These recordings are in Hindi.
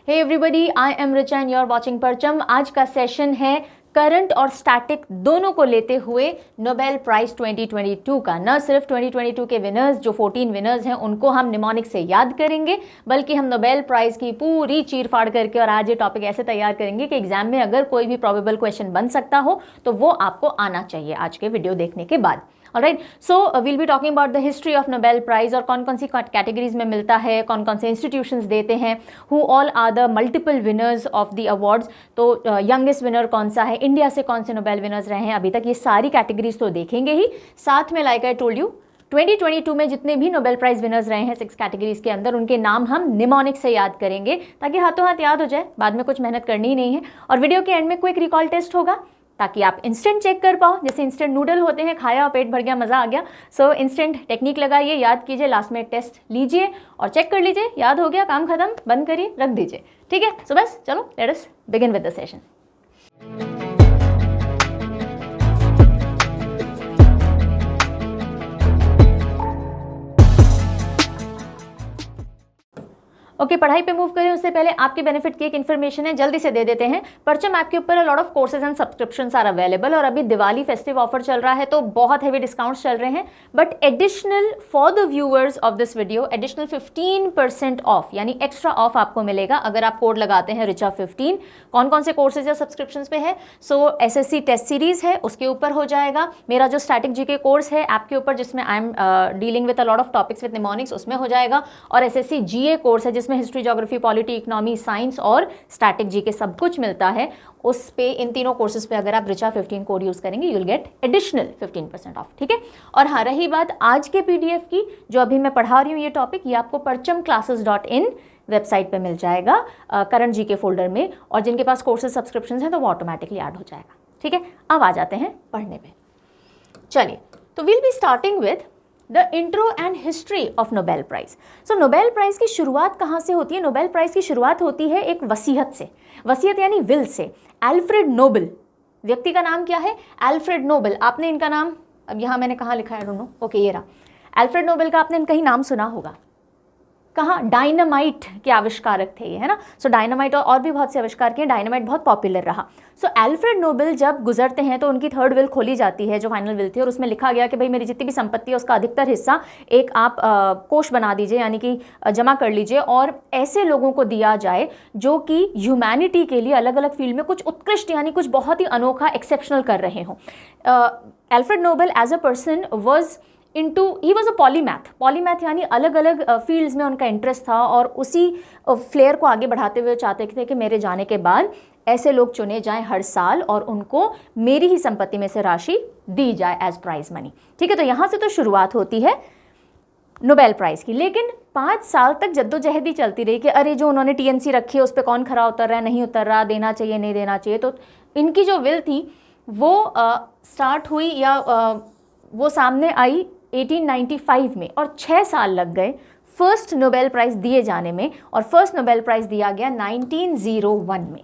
Hey everybody, I am Richa and you are watching Parcham. आज का सेशन है करंट और स्टैटिक दोनों को लेते हुए नोबेल प्राइज 2022 का। न सिर्फ 2022 के विनर्स जो 14 विनर्स हैं उनको हम निमोनिक से याद करेंगे, बल्कि हम नोबेल प्राइज की पूरी चीर फाड़ करके और आज ये टॉपिक ऐसे तैयार करेंगे कि एग्जाम में अगर कोई भी प्रोबेबल क्वेश्चन बन सकता हो तो वो आपको आना चाहिए आज के वीडियो देखने के बाद। Alright, so we'll be talking about the history of Nobel prize और कौन कौन सी कैटेगरीज में मिलता है, कौन कौन से इंस्टीट्यूशंस देते हैं, who all are the multiple winners of the awards. तो यंगेस्ट विनर कौन सा है, इंडिया से कौन से नोबेल विनर्स रहे हैं अभी तक, ये सारी कैटेगरीज तो देखेंगे ही। साथ में लाइक आई टोल्ड यू 2022 में जितने भी नोबेल प्राइज विनर्स रहे हैं 6 कैटेगरीज के अंदर, उनके नाम हम निमोनिक से याद करेंगे ताकि हाथों हाथ याद हो जाए, बाद में कुछ मेहनत करनी ही नहीं है। और वीडियो के एंड में क्विक रिकॉल टेस्ट होगा ताकि आप इंस्टेंट चेक कर पाओ, जैसे इंस्टेंट नूडल होते हैं, खाया और पेट भर गया, मज़ा आ गया। सो इंस्टेंट टेक्निक लगाइए, याद कीजिए, लास्ट में एक टेस्ट लीजिए और चेक कर लीजिए, याद हो गया, काम खत्म, बंद करिए, रख दीजिए। ठीक है, सो बस चलो let us begin with the session. Okay, पढ़ाई पे मूव करें उससे पहले आपके बेनिफिट की एक इन्फॉर्मेशन है, जल्दी से दे देते हैं। परचम ऐप के ऊपर lot of courses and subscriptions are available और अभी दिवाली फेस्टिव ऑफर चल रहा है तो बहुत हेवी डिस्काउंट्स चल रहे हैं। But additional for the viewers of this video additional 15% of यानी एक्स्ट्रा ऑफ आपको मिलेगा अगर आप कोड लगाते हैं रिचा 15। कौन कौन से कोर्सेज या सब्सक्रिप्शन पे है? सो एसएससी टेस्ट सीरीज है, उसके ऊपर हो जाएगा। मेरा जो स्टैटिक जीके कोर्स है ऐप के ऊपर जिसमें I am dealing with a lot of topics with mnemonics, उसमें हो जाएगा। और एसएससी जीए कोर्स है जिसमें history, geography, polity, economy, science और स्टैटिक जीके सब कुछ मिलता है। उस पे इन तीनों कोर्सेज पे अगर आप रिचा 15 कोड यूज करेंगे you will get additional 15% of. ठीक है, और हाँ रही बात आज के पीडीएफ की, जो अभी मैं पढ़ा रही हूँ ये टॉपिक, ये आपको परचमclasses.in वेबसाइट पे मिल जाएगा करंट जीके फोल्डर में, और जिनके पास कोर्सेज सब्सक्रिप्शन है तो वो ऑटोमेटिकली ऐड हो जाएगा। ठीक है, अब आ जाते हैं पढ़ने पे। चलिए, तो will be starting with the intro and history of Nobel prize. So Nobel prize की शुरुआत कहाँ से होती है? नोबेल प्राइज की शुरुआत होती है एक वसीयत से, वसीयत यानी विल से। एल्फ्रेड नोबेल, व्यक्ति का नाम क्या है? Alfred Nobel. आपने इनका नाम, अब यहाँ मैंने कहाँ लिखा है, डोंट नो, ओके ये रहा। एल्फ्रेड नोबेल का आपने कहीं नाम सुना होगा, कहाँ? डायनामाइट के आविष्कारक थे ये, है ना। सो डायनामाइट और भी बहुत से आविष्कार किए, डायनामाइट बहुत पॉपुलर रहा। सो एल्फ्रेड नोबेल जब गुजरते हैं तो उनकी थर्ड विल खोली जाती है जो फाइनल विल थी, और उसमें लिखा गया कि भाई मेरी जितनी भी संपत्ति है उसका अधिकतर हिस्सा एक आप कोष बना दीजिए, यानी कि जमा कर लीजिए, और ऐसे लोगों को दिया जाए जो कि ह्यूमैनिटी के लिए अलग अलग फील्ड में कुछ उत्कृष्ट यानी कुछ बहुत ही अनोखा एक्सेप्शनल कर रहे हों। Alfred Nobel as a person was he was a polymath यानी अलग अलग फील्ड्स में उनका इंटरेस्ट था, और उसी फ्लेयर को आगे बढ़ाते हुए चाहते थे कि मेरे जाने के बाद ऐसे लोग चुने जाएं हर साल और उनको मेरी ही संपत्ति में से राशि दी जाए एज प्राइज मनी। ठीक है, तो यहाँ से तो शुरुआत होती है नोबेल प्राइज़ की। लेकिन 5 साल तक जद्दोजहद ही चलती रही कि अरे जो उन्होंने टीएनसी रखी है उस पर कौन खरा उतर रहा है, नहीं उतर रहा, देना चाहिए नहीं देना चाहिए। तो इनकी जो विल थी वो स्टार्ट हुई या वो सामने आई 1895 में, और 6 साल लग गए फर्स्ट नोबेल प्राइज़ दिए जाने में, और फर्स्ट नोबेल प्राइज़ दिया गया 1901 में।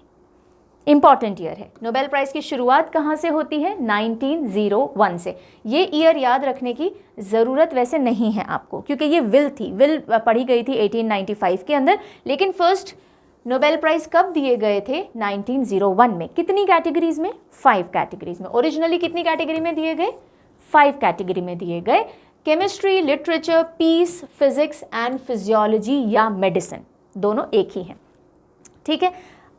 इंपॉर्टेंट ईयर है। नोबेल प्राइज़ की शुरुआत कहाँ से होती है? 1901 से। ये ईयर याद रखने की ज़रूरत वैसे नहीं है आपको, क्योंकि ये विल थी, विल पढ़ी गई थी 1895 के अंदर। लेकिन फर्स्ट नोबेल प्राइज़ कब दिए गए थे? 1901 में। कितनी कैटेगरीज में? 5 कैटेगरीज में। ओरिजिनली कितनी कैटेगरी में दिए गए? 5 कैटेगरी में दिए गए। Chemistry, literature, peace, physics and physiology या मेडिसिन, दोनों एक ही हैं। ठीक है,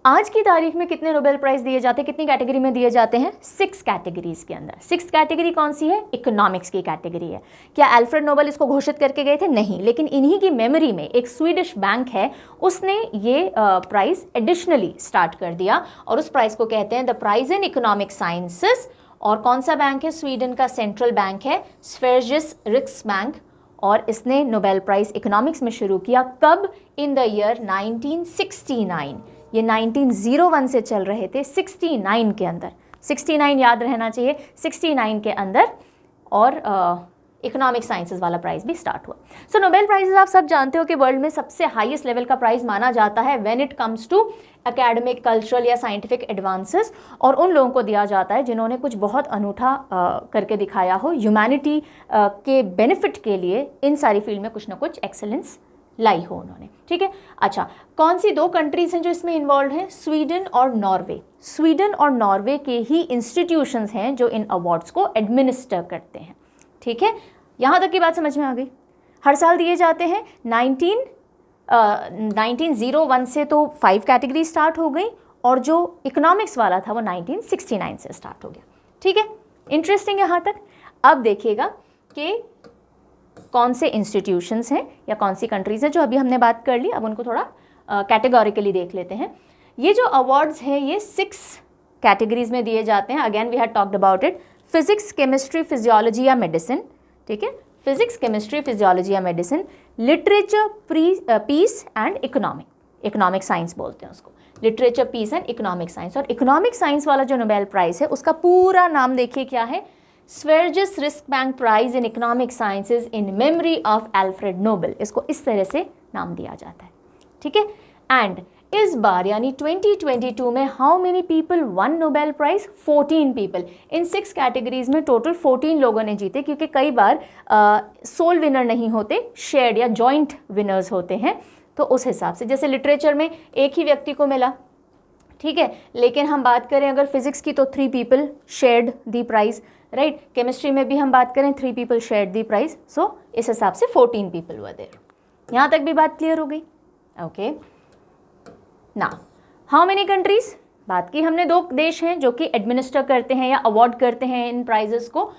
आज की तारीख में कितने नोबेल प्राइज दिए जाते हैं, कितनी कैटेगरी में दिए जाते हैं? 6 कैटेगरीज के अंदर। 6th कैटेगरी कौन सी है? इकोनॉमिक्स की कैटेगरी है। क्या एल्फ्रेड नोबेल इसको घोषित करके गए थे? नहीं, लेकिन इन्हीं की मेमोरी में एक स्वीडिश बैंक है, उसने ये प्राइज एडिशनली स्टार्ट कर दिया, और उस प्राइज को कहते हैं the prize in economic sciences. और कौन सा बैंक है? स्वीडन का सेंट्रल बैंक है स्वेरिजेस रिक्सबैंक, और इसने नोबेल प्राइज इकोनॉमिक्स में शुरू किया कब? In the year 1969। ये 1901 से चल रहे थे 69 के अंदर, 69 याद रहना चाहिए, 69 के अंदर, और इकोनॉमिक साइंसेज वाला प्राइज भी स्टार्ट हुआ। सो नोबेल प्राइजेस आप सब जानते हो कि वर्ल्ड में सबसे हाईएस्ट लेवल का प्राइज माना जाता है when it comes to academic, cultural या साइंटिफिक एडवांसेस, और उन लोगों को दिया जाता है जिन्होंने कुछ बहुत अनूठा करके दिखाया हो, ह्यूमैनिटी के बेनिफिट के लिए इन सारी फील्ड में कुछ ना कुछ एक्सेलेंस लाई हो उन्होंने, ठीक है। अच्छा, कौन सी 2 कंट्रीज हैं जो इसमें इन्वॉल्व हैं? स्वीडन और नॉर्वे। स्वीडन और नॉर्वे के ही इंस्टीट्यूशंस हैं जो इन अवार्ड्स को एडमिनिस्टर करते हैं, ठीक है। यहाँ तक की बात समझ में आ गई। हर साल दिए जाते हैं। 1901 से तो 5 कैटेगरी स्टार्ट हो गई और जो इकोनॉमिक्स वाला था वो 1969 से स्टार्ट हो गया, ठीक है। इंटरेस्टिंग यहाँ तक। अब देखिएगा कि कौन से इंस्टीट्यूशंस हैं या कौन सी कंट्रीज़ हैं जो अभी हमने बात कर ली, अब उनको थोड़ा कैटेगोरिकली देख लेते हैं। ये जो अवार्ड्स हैं ये 6 कैटेगरीज में दिए जाते हैं। Again we had talked about it, physics, chemistry, physiology या मेडिसिन, ठीक है। फिजिक्स, केमिस्ट्री, फिजियोलॉजी या medicine, literature, peace and economic science बोलते हैं उसको, literature, peace and economic science. और इकोनॉमिक साइंस वाला जो नोबेल प्राइज़ है उसका पूरा नाम देखिए क्या है, Sveriges Riksbank prize in economic sciences in memory of Alfred Nobel. इसको इस तरह से नाम दिया जाता है, ठीक है। एंड इस बार यानी 2022 में how many people won Nobel prize? 14 people. इन 6 कैटेगरीज में टोटल 14 लोगों ने जीते, क्योंकि कई बार सोल विनर नहीं होते, शेयर्ड या जॉइंट विनर्स होते हैं। तो उस हिसाब से जैसे लिटरेचर में एक ही व्यक्ति को मिला, ठीक है, लेकिन हम बात करें अगर फिजिक्स की तो 3 पीपल शेयर्ड दी प्राइज, राइट। केमिस्ट्री में भी हम बात करें 3 पीपल शेयर्ड दी प्राइज। सो इस हिसाब से 14 पीपल वर देयर। यहाँ तक भी बात क्लियर हो गई? ओके। ना हाउ मेनी कंट्रीज? बात की हमने 2 देश हैं जो कि एडमिनिस्टर करते हैं या अवार्ड करते हैं इन प्राइजेस को,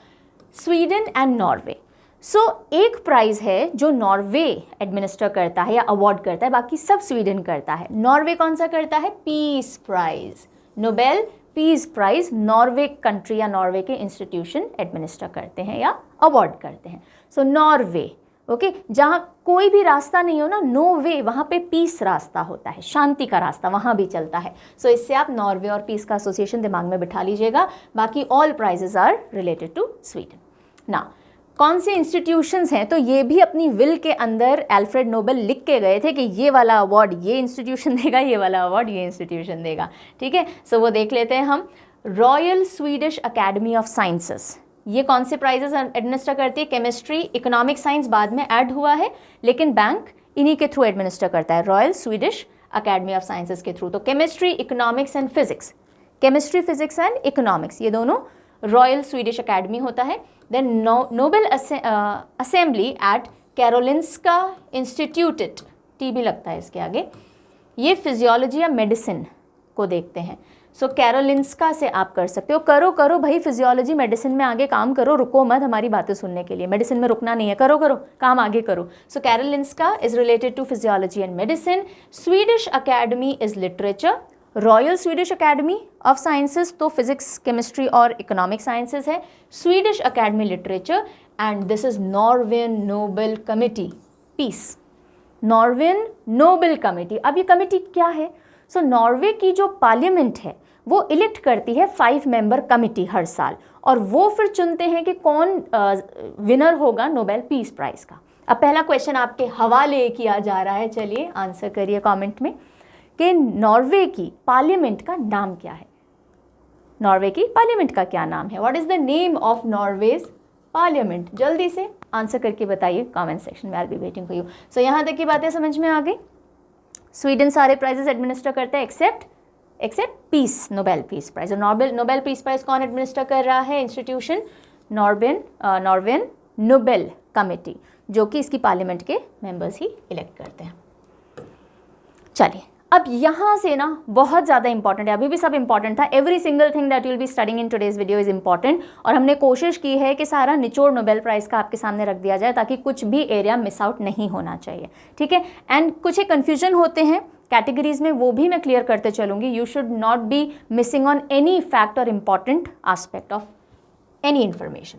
स्वीडन एंड नॉर्वे। सो एक प्राइज है जो नॉर्वे एडमिनिस्टर करता है या अवार्ड करता है, बाकी सब स्वीडन करता है। नॉर्वे कौन सा करता है? Peace prize, Nobel peace prize Norway country या नॉर्वे के इंस्टीट्यूशन एडमिनिस्टर करते हैं या अवार्ड करते हैं। सो नॉर्वे, ओके, जहाँ कोई भी रास्ता नहीं हो ना, नो वे, वहाँ पे पीस रास्ता होता है, शांति का रास्ता वहाँ भी चलता है। सो इससे आप नॉर्वे और पीस का एसोसिएशन दिमाग में बिठा लीजिएगा। बाकी all prizes are related to Sweden. ना कौन से इंस्टीट्यूशंस हैं? तो ये भी अपनी विल के अंदर एल्फ्रेड नोबेल लिख के गए थे कि ये वाला अवार्ड ये इंस्टीट्यूशन देगा, ये वाला अवार्ड ये इंस्टीट्यूशन देगा, ठीक है। सो वो देख लेते हैं हम। Royal Swedish academy of sciences, ये कौन से प्राइजेस एडमिनिस्टर करती है? केमिस्ट्री, इकोनॉमिक साइंस बाद में ऐड हुआ है, लेकिन बैंक इन्हीं के थ्रू एडमिनिस्टर करता है, royal Swedish academy of sciences के थ्रू। तो chemistry, economics and physics, chemistry, physics and economics, ये दोनों रॉयल स्वीडिश अकेडमी होता है। Then Nobel assembly at Karolinska Institutet, T भी लगता है इसके आगे, ये फिजियोलॉजी या मेडिसिन को देखते हैं। सो कैरोलिंस्का से आप कर सकते हो। करो करो भाई, फिजियोलॉजी मेडिसिन में आगे काम करो, रुको मत हमारी बातें सुनने के लिए, मेडिसिन में रुकना नहीं है, करो करो काम आगे करो। So Karolinska is related to physiology and medicine. Swedish academy is literature. Royal Swedish academy of sciences तो फिजिक्स, केमिस्ट्री और इकोनॉमिक साइंसेस है। Swedish academy literature. And this is Norwegian Nobel committee, peace, Norwegian Nobel committee. अब ये कमिटी क्या है? सो नॉर्वे की जो पार्लियामेंट है वो इलेक्ट करती है 5 मेंबर कमिटी हर साल, और वो फिर चुनते हैं कि कौन विनर होगा नोबेल पीस प्राइज़ का। अब पहला क्वेश्चन आपके हवाले किया जा रहा है, चलिए आंसर करिए कमेंट में कि नॉर्वे की पार्लियामेंट का नाम क्या है? नॉर्वे की पार्लियामेंट का क्या नाम है? What is the name of Norway's parliament? जल्दी से आंसर करके बताइए कमेंट सेक्शन में, I will be waiting for you. So यहाँ तक की बातें समझ में आ गई। स्वीडन सारे प्राइजेस एडमिनिस्टर करते हैं except peace, Nobel peace prize. और नोबेल पीस प्राइज कौन एडमिनिस्टर कर रहा है? इंस्टीट्यूशन नॉर्वेन नोबेल कमिटी, जो कि इसकी पार्लियामेंट के मेंबर्स ही इलेक्ट करते हैं। चलिए अब यहाँ से ना बहुत ज़्यादा इंपॉर्टेंट है, अभी भी सब इंपॉर्टेंट था, every single thing that you will be studying in today's video is important. और हमने कोशिश की है कि सारा निचोड़ नोबेल प्राइज़ का आपके सामने रख दिया जाए ताकि कुछ भी एरिया मिस आउट नहीं होना चाहिए, ठीक है। एंड कुछ एक कन्फ्यूजन होते हैं कैटेगरीज में, वो भी मैं क्लियर करते चलूँगी। You should not be missing on any fact और important aspect of any information.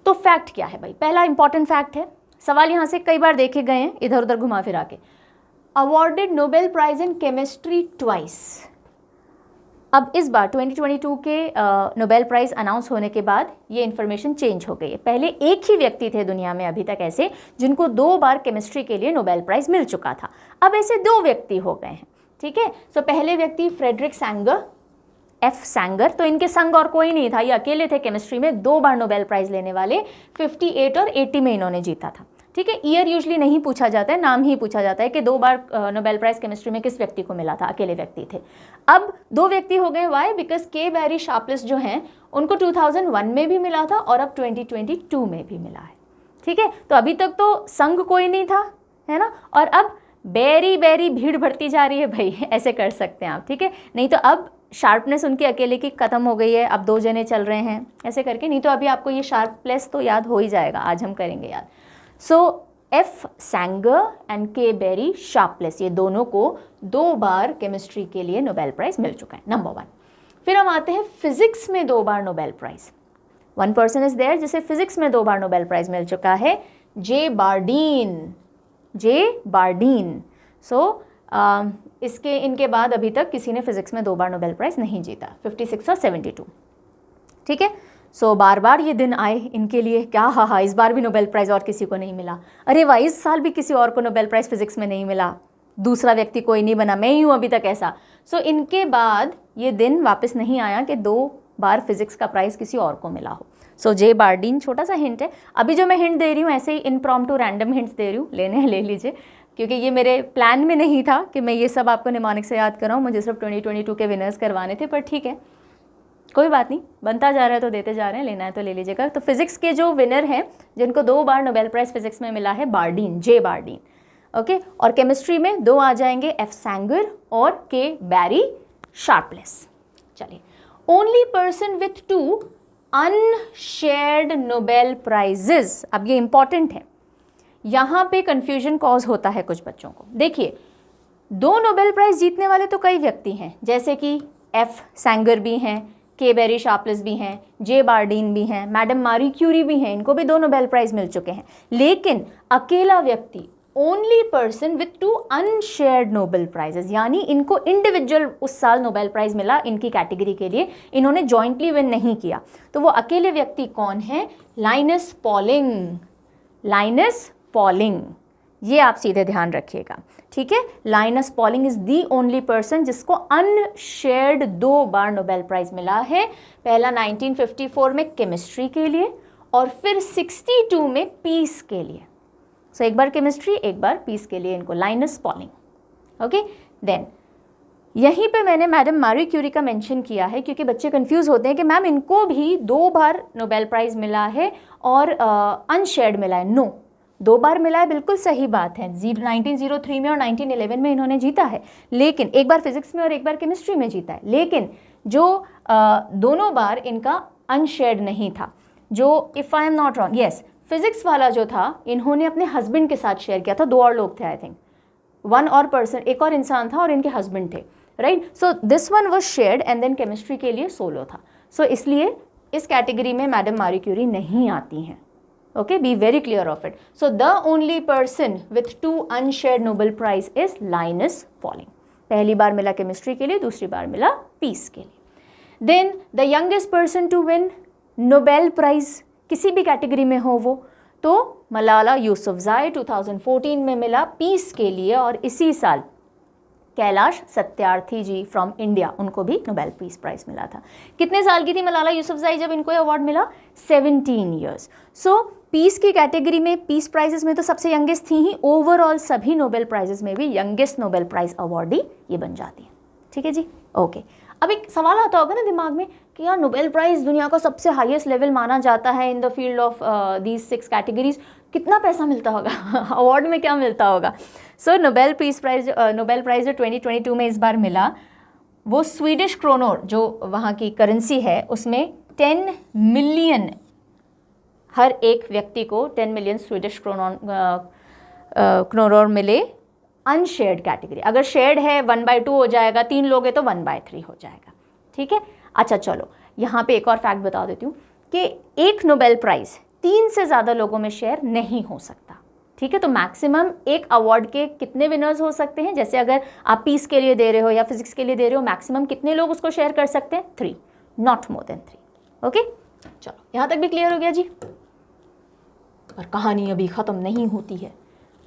तो फैक्ट क्या है भाई? पहला इंपॉर्टेंट फैक्ट है, सवाल यहाँ से कई बार देखे गए हैं इधर उधर घुमा फिरा के, awarded Nobel prize in chemistry twice. अब इस बार 2022 के नोबेल प्राइज़ अनाउंस होने के बाद ये इन्फॉर्मेशन चेंज हो गई है। पहले एक ही व्यक्ति थे दुनिया में अभी तक ऐसे जिनको 2 बार केमिस्ट्री के लिए नोबेल प्राइज़ मिल चुका था, अब ऐसे 2 व्यक्ति हो गए हैं, ठीक है। सो पहले व्यक्ति फ्रेडरिक सैंगर, एफ सैंगर, तो इनके संग और कोई नहीं था, ये अकेले थे केमिस्ट्री में 2 बार नोबेल प्राइज़ लेने वाले। 58 और 80 में इन्होंने जीता था, ठीक है, ईयर यूजली नहीं पूछा जाता है, नाम ही पूछा जाता है कि 2 बार नोबेल प्राइज केमिस्ट्री में किस व्यक्ति को मिला था, अकेले व्यक्ति थे। अब 2 व्यक्ति हो गए, वाई? बिकॉज के बैरी शार्पलेस जो हैं उनको 2001 में भी मिला था और अब 2022 में भी मिला है। ठीक है, तो अभी तक तो संग कोई नहीं था, है ना, और अब बेरी भीड़ बढ़ती जा रही है भाई, ऐसे कर सकते हैं आप। ठीक है, नहीं तो अब शार्पनेस उनकी अकेले की ख़त्म हो गई है, अब 2 जने चल रहे हैं ऐसे करके, नहीं तो अभी आपको ये शार्पलेस तो याद हो ही जाएगा, आज हम करेंगे याद। सो एफ सैंगर एंड के बेरी शार्पलेस, ये दोनों को 2 बार केमिस्ट्री के लिए नोबेल प्राइज़ मिल चुका है, नंबर 1। फिर हम आते हैं फिजिक्स में 2 बार Nobel prize. 1 person is there जिसे फिजिक्स में 2 बार नोबेल प्राइज़ मिल चुका है, जे बार्डीन। सो इनके बाद अभी तक किसी ने फिजिक्स में 2 बार नोबेल प्राइज़ नहीं जीता, 56 और 72। ठीक है, सो बार बार ये दिन आए इनके लिए, क्या हा इस बार भी नोबेल प्राइज़ और किसी को नहीं मिला, अरे वाह इस साल भी किसी और को नोबेल प्राइज़ फिजिक्स में नहीं मिला, दूसरा व्यक्ति कोई नहीं बना, मैं ही हूँ अभी तक ऐसा। सो इनके बाद ये दिन वापस नहीं आया कि 2 बार फिजिक्स का प्राइज़ किसी और को मिला हो। सो जे बार्डीन, छोटा सा हिंट है, अभी जो मैं हिंट दे रही हूँ ऐसे ही इम्प्रॉम्प्टू रैंडम हिंट्स दे रही हूँ, लेने हैं ले लीजिए, क्योंकि ये मेरे प्लान में नहीं था कि मैं ये सब आपको निमोनिक से याद कराऊँ, मुझे सिर्फ 2022 के विनर्स करवाने थे, पर ठीक है कोई बात नहीं, बनता जा रहा है तो देते जा रहे हैं, लेना है तो ले लीजिएगा। तो फिजिक्स के जो विनर हैं जिनको 2 बार नोबेल प्राइज़ फिजिक्स में मिला है, जे बार्डीन। ओके, और केमिस्ट्री में 2 आ जाएंगे, एफ सैंगर और के बैरी शार्पलेस। चलिए, only person with 2 unshared Nobel prizes, अब ये इंपॉर्टेंट है, यहाँ पे कंफ्यूजन कॉज होता है कुछ बच्चों को। देखिए 2 नोबेल प्राइज़ जीतने वाले तो कई व्यक्ति हैं, जैसे कि एफ सैंगर भी हैं, के बेरी शार्पलेस भी हैं, जे बार्डीन भी हैं, मैडम मारी क्यूरी भी हैं, इनको भी 2 नोबेल प्राइज़ मिल चुके हैं। लेकिन अकेला व्यक्ति, only person with 2 unshared Nobel prizes, यानी इनको इंडिविजुअल उस साल नोबेल प्राइज़ मिला इनकी कैटेगरी के लिए, इन्होंने जॉइंटली विन नहीं किया, तो वो अकेले व्यक्ति कौन है? लाइनस पॉलिंग, ये आप सीधे ध्यान रखिएगा। ठीक है, Linus Pauling is the only person जिसको अनशेयर्ड 2 बार नोबेल प्राइज़ मिला है, पहला 1954 में केमिस्ट्री के लिए और फिर 62 में पीस के लिए। सो एक बार केमिस्ट्री, एक बार पीस के लिए इनको, लाइनस पॉलिंग। ओके, देन यहीं पे मैंने मैडम मारी क्यूरी का मेंशन किया है क्योंकि बच्चे कंफ्यूज होते हैं कि मैम इनको भी 2 बार नोबेल प्राइज़ मिला है और अनशेयर्ड मिला है। नो, 2 बार मिला है, बिल्कुल सही बात है, 1903 में और 1911 में इन्होंने जीता है, लेकिन एक बार फिजिक्स में और एक बार केमिस्ट्री में जीता है, लेकिन जो दोनों बार इनका अनशेयर्ड नहीं था, जो if I am not wrong, yes, physics वाला जो था इन्होंने अपने हस्बैंड के साथ शेयर किया था, 2 और लोग थे, आई थिंक 1 और पर्सन, एक और इंसान था और इनके हस्बैंड थे, right. So this one was shared and then chemistry के लिए सोलो था। सो इसलिए इस कैटेगरी में मैडम मारी क्यूरी नहीं आती हैं। Okay, be very clear of it. So the only person with 2 unshared Nobel Prize is Linus Pauling. पहली बार मिला केमिस्ट्री के लिए, दूसरी बार मिला पीस के लिए। Then the youngest person to win Nobel Prize किसी भी कैटेगरी में हो वो, तो मलाला यूसुफज़ई 2014 में मिला पीस के लिए, और इसी साल कैलाश सत्यार्थी जी फ्रॉम इंडिया, उनको भी नोबेल पीस प्राइज़ मिला था। कितने साल की थी मलाला यूसुफज़ई जब इनको अवार्ड मिला? 17 ईयर्स। सो पीस की कैटेगरी में, पीस प्राइजेस में तो सबसे यंगेस्ट थी ही, ओवरऑल सभी नोबेल प्राइजेस में भी यंगेस्ट नोबेल प्राइज़ अवार्डी ये बन जाती है। ठीक है जी, ओके। अब एक सवाल आता होगा ना दिमाग में कि यार नोबेल प्राइज़ दुनिया का सबसे हाईएस्ट लेवल माना जाता है इन the field of these 6 categories, कितना पैसा मिलता होगा अवार्ड में क्या मिलता होगा? सो नोबेल प्राइज़ जो 2022 में इस बार मिला, वो स्वीडिश क्रोनोर जो वहाँ की करेंसी है उसमें 10 मिलियन, हर एक व्यक्ति को 10 मिलियन स्वीडिश क्रोनोर मिले अनशेयर्ड कैटेगरी। अगर शेयर्ड है 1/2 हो जाएगा, 3 लोग हैं तो 1/3 हो जाएगा। ठीक है, अच्छा चलो यहाँ पे एक और फैक्ट बता देती हूँ कि एक नोबेल प्राइज़ 3 से ज़्यादा लोगों में शेयर नहीं हो सकता। ठीक है, तो मैक्सिमम एक अवार्ड के कितने विनर्स हो सकते हैं? जैसे अगर आप पीस के लिए दे रहे हो या फिजिक्स के लिए दे रहे हो, मैक्सिमम कितने लोग उसको शेयर कर सकते हैं? 3, नॉट मोर देन 3। ओके, चलो यहाँ तक भी क्लियर हो गया जी। पर कहानी अभी ख़त्म नहीं होती है,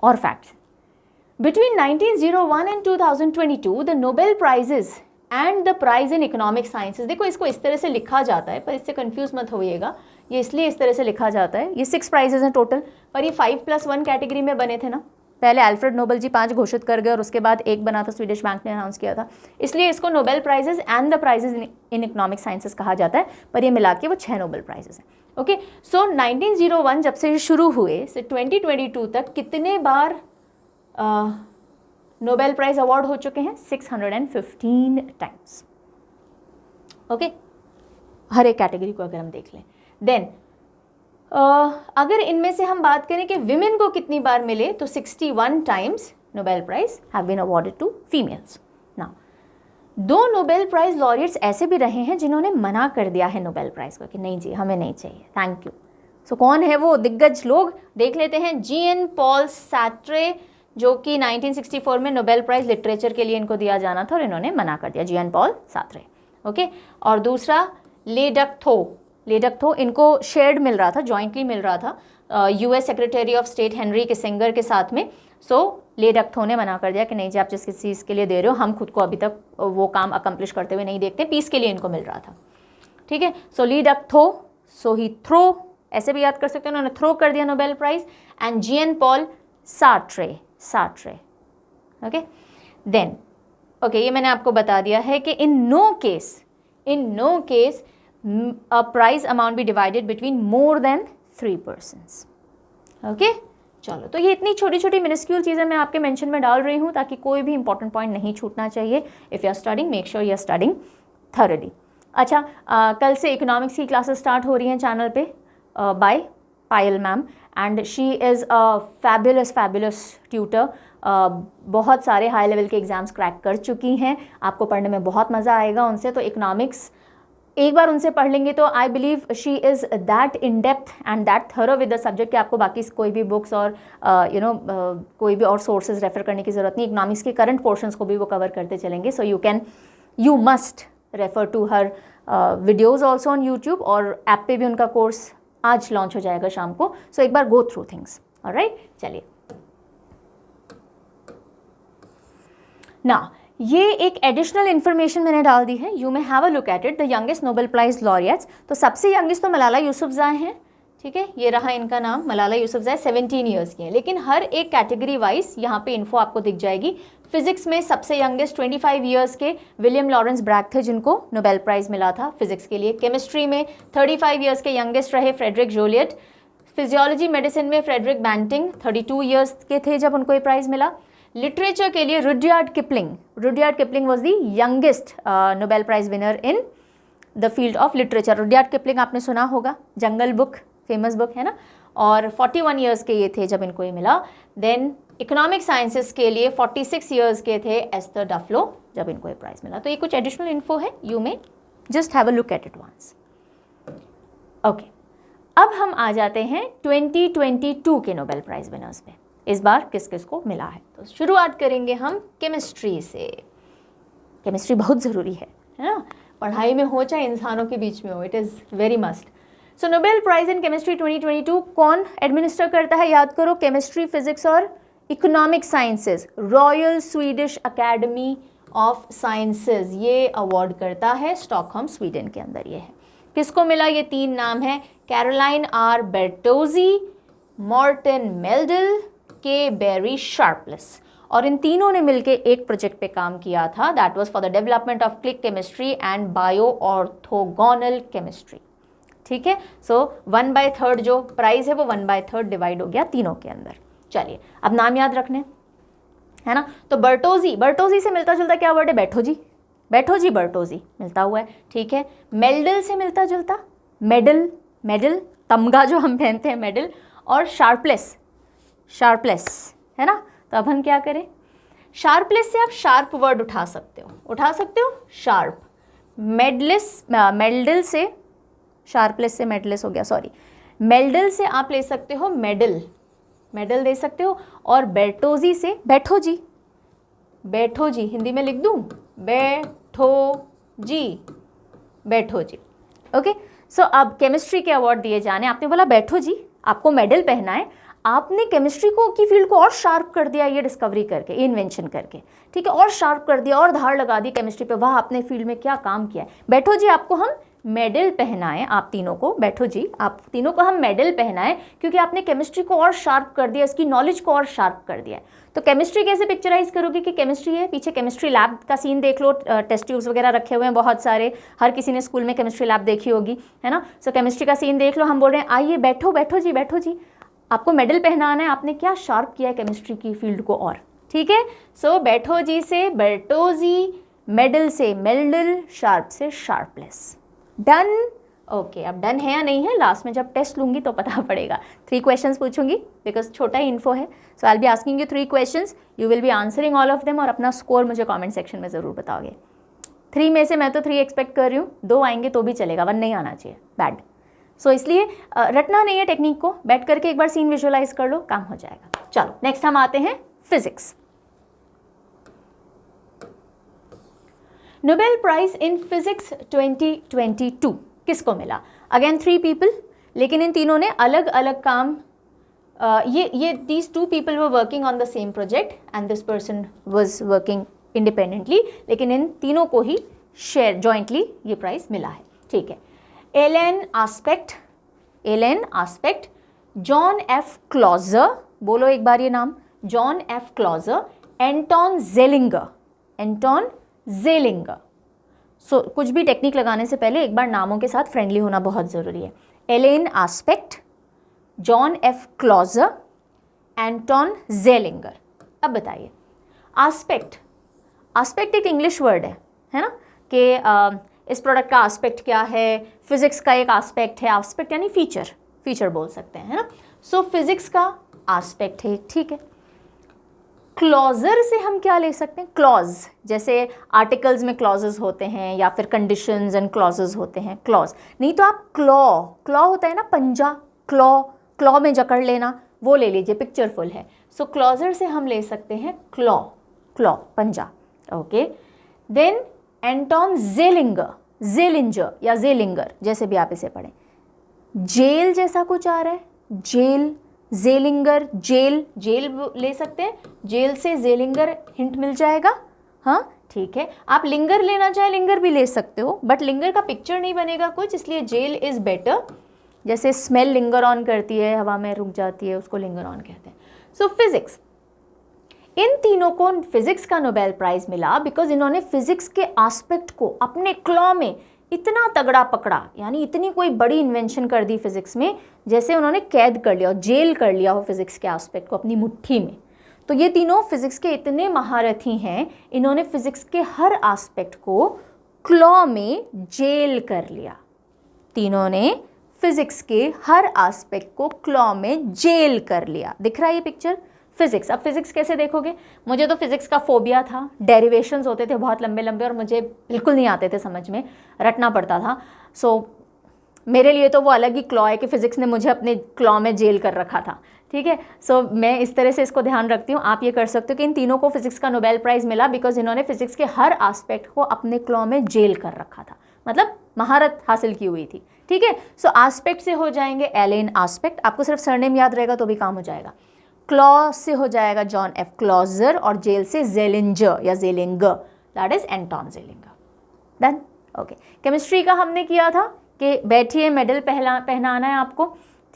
और facts. Between 1901 and 2022 the Nobel prizes and the prize in economic sciences, देखो इसको इस तरह से लिखा जाता है पर इससे कंफ्यूज मत होइएगा ये इसलिए इस तरह से लिखा जाता है। ये 6 प्राइजेज हैं टोटल, पर ये 5+1 कैटेगरी में बने थे ना। पहले अल्फ्रेड नोबेल जी 5 घोषित कर गए और उसके बाद एक बना था, स्वीडिश बैंक ने अनाउंस किया था, इसलिए इसको Nobel prizes and the prizes in economic sciences कहा जाता है, पर ये मिला के वो 6 नोबेल प्राइजेज हैं। ओके, सो 1901 जब से शुरू हुए से 2022 तक कितने बार नोबेल प्राइज अवार्ड हो चुके हैं? 615 टाइम्स। ओके, हर एक कैटेगरी को अगर हम देख लें। देन अगर इनमें से हम बात करें कि विमेन को कितनी बार मिले, तो 61 times Nobel prize have been awarded to females. Now 2 Nobel prize laureates ऐसे भी रहे हैं जिन्होंने मना कर दिया है नोबेल प्राइज को कि नहीं जी हमें नहीं चाहिए, थैंक यू। सो कौन है वो दिग्गज लोग? देख लेते हैं। जीएन पॉल सार्त्रे, जो कि 1964 में नोबेल प्राइज लिटरेचर के लिए इनको दिया जाना था और इन्होंने मना कर दिया, जीएन पॉल सार्त्रे। ओके, और दूसरा ले डक थो, इनको शेयर्ड मिल रहा था, जॉइंटली मिल रहा था US secretary of state Henry Kissinger के साथ में। सो ले डक थो ने मना कर दिया कि नहीं जी आप जिस चीज़ के लिए दे रहे हो हम खुद को अभी तक वो काम अकम्प्लिश करते हुए नहीं देखते, पीस के लिए इनको मिल रहा था। ठीक है, सो ली डक थो, सो ही थ्रो, ऐसे भी याद कर सकते हैं, उन्होंने थ्रो कर दिया Nobel prize. And Jean Paul Sartre. Okay, then okay, ये मैंने आपको बता दिया है कि in no case a prize amount be divided between more than 3 persons. Okay, चलो, तो ये इतनी छोटी छोटी मिनिस्क्यूल चीज़ें मैं आपके मेंशन में डाल रही हूँ ताकि कोई भी इंपॉर्टेंट पॉइंट नहीं छूटना चाहिए। If you are studying, make sure you are studying thoroughly. अच्छा, कल से इकोनॉमिक्स की क्लासेस स्टार्ट हो रही हैं चैनल पे by Payal ma'am, and she is a fabulous tutor. बहुत सारे हाई लेवल के एग्जाम्स क्रैक कर चुकी हैं, आपको पढ़ने में बहुत मज़ा आएगा उनसे। तो इकोनॉमिक्स एक बार उनसे पढ़ लेंगे तो I believe she is that in depth and that thorough with the subject कि आपको बाकी कोई भी बुक्स और कोई भी और सोर्सेज रेफर करने की ज़रूरत नहीं। इकोनॉमिक्स के करंट पोर्शंस को भी वो कवर करते चलेंगे। So you must refer to her videos also on YouTube, और ऐप पे भी उनका कोर्स आज लॉन्च हो जाएगा शाम को। सो एक बार गो थ्रू थिंग्स। ऑलराइट, चलिए ना, ये एक एडिशनल इन्फॉर्मेशन मैंने डाल दी है, you may have a look at it. The youngest Nobel prize laureates, तो सबसे यंगेस्ट तो मलाला यूसुफज़ई हैं। ठीक है, ये रहा इनका नाम, मलाला यूसुफज़ई, 17 ईयर्स की है। लेकिन हर एक कैटेगरी वाइज यहाँ पे इन्फो आपको दिख जाएगी। फिजिक्स में सबसे यंगेस्ट 25 ईयर्स के विलियम लॉरेंस ब्रैग थे, जिनको नोबेल प्राइज मिला था फिजिक्स के लिए। केमिस्ट्री में 35 ईयर्स के यंगेस्ट रहे फ्रेडरिक जोलियट। फिजियोलॉजी मेडिसिन में फ्रेडरिक बैंटिंग 32 ईयर्स के थे जब उनको ये प्राइज मिला। लिटरेचर के लिए Rudyard Kipling was the youngest Nobel prize winner in the field of literature. Rudyard Kipling आपने सुना होगा, जंगल बुक फेमस बुक है ना, और 41 ईयर्स के ये थे जब इनको ये मिला। देन इकोनॉमिक साइंसेस के लिए 46 ईयर्स के थे एस्थर डफ्लो जब इनको ये प्राइज मिला। तो ये कुछ एडिशनल इन्फो है, you may just have a look at it once. Okay, अब हम आ जाते हैं 2022 के नोबेल प्राइज विनर्स पे। इस बार किस किस को मिला है, तो शुरुआत करेंगे हम केमिस्ट्री से। केमिस्ट्री बहुत ज़रूरी है ना, पढ़ाई में हो चाहे इंसानों के बीच में हो, it is very must. So Nobel prize in chemistry 2022 कौन एडमिनिस्टर करता है? याद करो, केमिस्ट्री, फिजिक्स और economic sciences, royal Swedish academy of sciences ये अवार्ड करता है। स्टॉकहोम स्वीडन के अंदर ये है। किसको मिला? ये 3 नाम है, कैरोलाइन आर बेर्टोजी, मॉर्टन मेल्डल, के बेरी शार्पलेस। और इन तीनों ने मिलकर एक प्रोजेक्ट पे काम किया था, that was for the development of click chemistry and bio orthogonal chemistry. ठीक है, सो 1/3 जो प्राइज है वो 1/3 डिवाइड हो गया तीनों के अंदर। चलिए, अब नाम याद रखने है ना। तो बर्टोजी से मिलता जुलता क्या वर्ड है? बर्टोजी मिलता हुआ है। ठीक है, मेल्डल से मिलता जुलता मेडल, तमगा जो हम पहनते हैं मेडल, और शार्पलेस है ना। तो अब हम क्या करें? शार्पलेस से आप शार्प वर्ड उठा सकते हो शार्प। मेडल से शार्पलेस से मेडलेस हो गया, सॉरी। मेल्डल से आप ले सकते हो मेडल दे सकते हो, और बेर्टोजी से बैठोजी, हिंदी में लिख दूं, बैठोजी। ओके, सो अब केमिस्ट्री के अवार्ड दिए जाने। आपने बोला बैठोजी, आपको मेडल पहना है, आपने केमिस्ट्री की फील्ड को और शार्प कर दिया ये डिस्कवरी करके, ये इन्वेंशन करके। ठीक है, और शार्प कर दिया और धार लगा दी केमिस्ट्री पे, वाह आपने फील्ड में क्या काम किया है। बैठो जी, आपको हम मेडल पहनाएं आप तीनों को, बैठो जी, आप तीनों को हम मेडल पहनाएं क्योंकि आपने केमिस्ट्री को और शार्प कर दिया, इसकी नॉलेज को और शार्प कर दिया है। तो केमिस्ट्री कैसे पिक्चराइज करोगे कि केमिस्ट्री है, पीछे केमिस्ट्री लैब का सीन देख लो, टेस्ट ट्यूब्स वगैरह रखे हुए हैं बहुत सारे, हर किसी ने स्कूल में केमिस्ट्री लैब देखी होगी, है ना। सो केमिस्ट्री का सीन देख लो, हम बोल रहे हैं आइए बैठो बैठो जी, बैठो जी, आपको मेडल पहनाना है, आपने क्या शार्प किया है केमिस्ट्री की फील्ड को और, ठीक है। सो बैठो जी से बैठो जी, मेडल से मेडल, शार्प से शार्पलेस, डन। ओके, अब डन है या नहीं है, लास्ट में जब टेस्ट लूंगी तो पता पड़ेगा। 3 क्वेश्चंस पूछूंगी बिकॉज छोटा ही इन्फो है। So I will be asking you 3 questions, you will be answering all of them और अपना स्कोर मुझे कमेंट सेक्शन में ज़रूर बताओगे। 3 में से मैं तो 3 एक्सपेक्ट कर रही हूँ, 2 आएंगे तो भी चलेगा, 1 नहीं आना चाहिए, बैड। सो इसलिए रटना नहीं है टेक्निक को, बैठ करके एक बार सीन विजुअलाइज कर लो, काम हो जाएगा। चलो नेक्स्ट हम आते हैं physics. Nobel prize in physics 2022 किसको मिला? अगेन 3 पीपल, लेकिन इन तीनों ने अलग अलग काम, ये these 2 people were working on the same project and this person was working independently, लेकिन इन तीनों को ही शेयर जॉइंटली ये प्राइज मिला है, ठीक है। Alain Aspect, John F Clauser, बोलो एक बार ये नाम, John F Clauser, Anton Zeilinger. So कुछ भी टेक्निक लगाने से पहले एक बार नामों के साथ फ्रेंडली होना बहुत ज़रूरी है। Alain Aspect, John F Clauser, Anton Zeilinger. अब बताइए, आस्पेक्ट एक इंग्लिश वर्ड है ना, कि इस प्रोडक्ट का आस्पेक्ट क्या है, फिजिक्स का एक आस्पेक्ट है, आस्पेक्ट यानी फीचर बोल सकते हैं, है ना। सो फिजिक्स का आस्पेक्ट है, ठीक है। क्लॉजर से हम क्या ले सकते हैं? क्लॉज, जैसे आर्टिकल्स में क्लॉजेस होते हैं या फिर कंडीशंस एंड क्लॉजेस होते हैं, क्लॉज। नहीं तो आप क्लॉ होता है ना पंजा, क्लॉ में जकड़ लेना, वो ले लीजिए, पिक्चरफुल है। सो क्लॉजर से हम ले सकते हैं क्लॉ पंजा, ओके। देन एंटोन जेलिंजर या जेलिंगर, जैसे भी आप इसे पढ़ें। जेल जैसा कुछ आ रहा है, जेलिंगर, जेल ले सकते हैं, जेल से जेलिंगर हिंट मिल जाएगा, हाँ ठीक है। आप लिंगर लेना चाहे लिंगर भी ले सकते हो, बट लिंगर का पिक्चर नहीं बनेगा कुछ, इसलिए जेल इज बेटर। जैसे स्मेल लिंगर ऑन करती है, हवा में रुक जाती है, उसको लिंगर ऑन कहते हैं। सो फिजिक्स, इन तीनों को फिजिक्स का नोबेल प्राइज मिला बिकॉज इन्होंने फिजिक्स के एस्पेक्ट को अपने क्लॉ में इतना तगड़ा पकड़ा, यानी इतनी कोई बड़ी इन्वेंशन कर दी फिजिक्स में, जैसे उन्होंने कैद कर लिया, जेल कर लिया हो फिजिक्स के एस्पेक्ट को अपनी मुट्ठी में। तो ये तीनों फिजिक्स के इतने महारथी हैं, इन्होंने फिजिक्स के हर एस्पेक्ट को क्लॉ में जेल कर लिया। तीनों ने फिजिक्स के हर एस्पेक्ट को क्लॉ में जेल कर लिया। दिख रहा है ये पिक्चर? फिजिक्स। अब फिजिक्स कैसे देखोगे? मुझे तो फिजिक्स का फोबिया था, डेरिवेशंस होते थे बहुत लंबे लंबे और मुझे बिल्कुल नहीं आते थे समझ में, रटना पड़ता था। सो मेरे लिए तो वो अलग ही क्लॉ है कि फिजिक्स ने मुझे अपने क्लॉ में जेल कर रखा था, ठीक है। सो मैं इस तरह से इसको ध्यान रखती हूँ। आप ये कर सकते हो कि इन तीनों को फिजिक्स का नोबेल प्राइज़ मिला बिकॉज इन्होंने फिजिक्स के हर एस्पेक्ट को अपने क्लॉ में जेल कर रखा था, मतलब महारत हासिल की हुई थी, ठीक है। सो एस्पेक्ट से हो जाएंगे एलेन एस्पेक्ट, आपको सिर्फ सरनेम याद रहेगा तो भी काम हो जाएगा। क्लॉ से हो जाएगा जॉन एफ क्लॉजर, और जेल से जेलिंजर या Zeilinger, that is Anton Zeilinger. Done, okay. Chemistry का हमने किया था कि बैठिए मेडल पहनाना है आपको,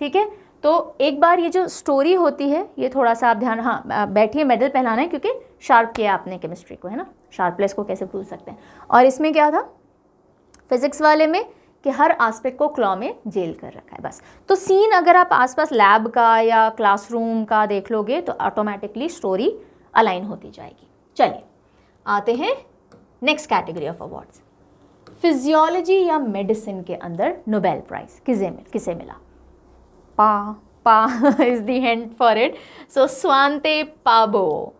ठीक है। तो एक बार ये जो स्टोरी होती है ये थोड़ा सा आप ध्यान, हाँ बैठिए मेडल पहनाना है क्योंकि शार्प किया आपने केमिस्ट्री को, है ना, शार्पलेस को कैसे भूल सकते हैं। और इसमें क्या था फिजिक्स वाले में कि हर एस्पेक्ट को क्लॉ में जेल कर रखा है, बस। तो सीन अगर आप आसपास लैब का या क्लासरूम का देख लोगे तो ऑटोमेटिकली स्टोरी अलाइन होती जाएगी। चलिए आते हैं next category of awards. Physiology या मेडिसिन के अंदर नोबेल प्राइज किसे मिला? Paa is the hint for it. So Svante Paabo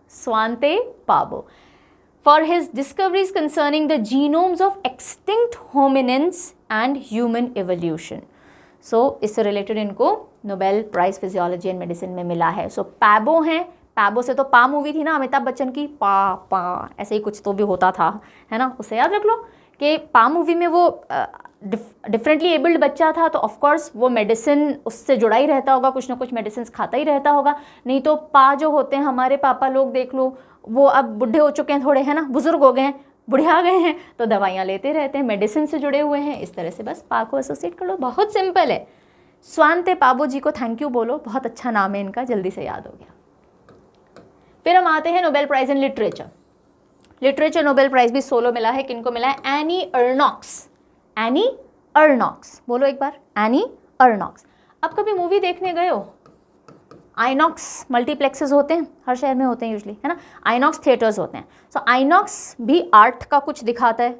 for his discoveries concerning the genomes of extinct hominins and human evolution. So इससे रिलेटेड इनको Nobel prize physiology and medicine में मिला है। सो पैबो हैं, पैबो से तो पा मूवी थी ना अमिताभ बच्चन की, पा ऐसे ही कुछ तो भी होता था, है ना, उसे याद रख लो कि पा मूवी में वो डिफरेंटली एबल्ड बच्चा था, तो ऑफकोर्स वो मेडिसिन उससे जुड़ा ही रहता होगा, कुछ ना कुछ मेडिसिन खाता ही रहता होगा। नहीं तो पा जो होते हैं हमारे पापा लोग देख लो, वो अब बुढ़े हो चुके हैं थोड़े, है ना, बुजुर्ग हो गए हैं, बुढ़िया गए हैं तो दवाइयाँ लेते रहते हैं, मेडिसिन से जुड़े हुए हैं, इस तरह से बस पा को एसोसिएट कर लो, बहुत सिंपल है। स्वांते पाबो जी को थैंक यू बोलो, बहुत अच्छा नाम है इनका, जल्दी से याद हो गया। फिर हम आते हैं Nobel prize in literature. Literature Nobel prize भी सोलो मिला है, किनको मिला है? Any Ernaux. एनी अर्नॉक्स बोलो एक बार, एनी अर्नॉक्स। अब कभी मूवी देखने गए हो? आइनॉक्स मल्टीप्लेक्सेस होते हैं, हर शहर में होते हैं यूजली, है ना, आइनॉक्स थिएटर्स होते हैं। सो आइनॉक्स भी आर्ट का कुछ दिखाता है